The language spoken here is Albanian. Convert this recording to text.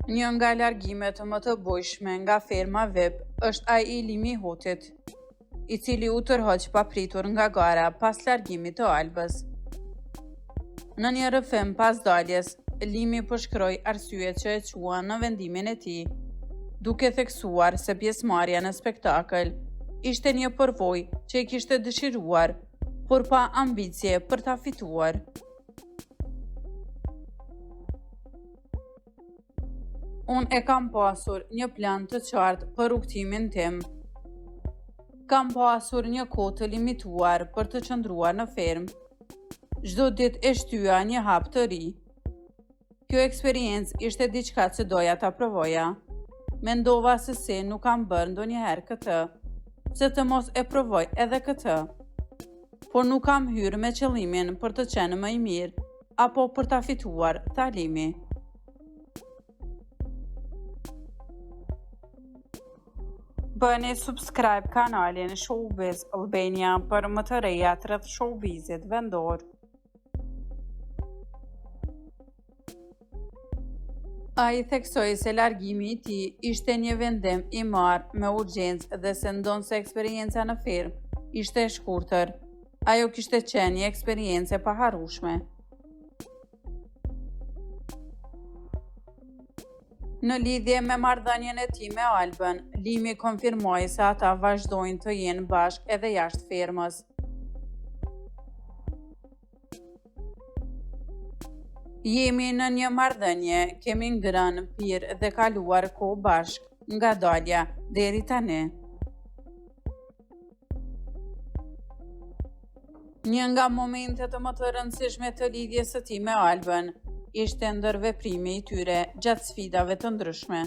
Një nga largimet më të bujshme nga ferma Vep është ai I limi I Hutit, I cili u tërhoq papritur nga gara pas largimit të Albës. Në një rrëfim pas daljes, Limi përshkroi arsyet që e qua në vendimin e tij, duke theksuar se pjesëmarrja në spektakël ishte një përvojë që I kishte dëshiruar, por pa ambicie për ta fituar. Unë e kam pasur një plan të qartë për rrugtimin tim. Kam pasur një kohë të limituar për të qëndruar në fermë. Çdo ditë e shtyja një hap të ri. Kjo eksperiencë ishte diçka që doja ta provoja. Mendova se nuk kam bërë ndonjëherë këtë, se të mos e provoj edhe këtë. Por nuk kam hyrë me qëllimin për të qenë më I mirë, apo për ta fituar, tha Limi. Bëni subscribe kanalin Showbiz Albania për më të rejat rreth showbizit vendor. Ai theksoi se largimi I tij ishte një vendim I marrë me urgjencë dhe se ndonse eksperienca në fermë ishte e shkurtër, ajo kishte qenë një eksperiencë e paharrueshme. Në lidhje me marrëdhënien e tij me Albën, Limi konfirmoi se ata vazhdojnë të jenë bashkë edhe jashtë fermës. Jemi në një marrëdhënie, kemi ngrënë pirë dhe kaluar kohë bashkë, nga dalja deri tani. Një nga momentet më të rëndësishme të lidhjes së tij me Albën ishte ndër veprimi I tyre gjatë sfidave të ndryshme.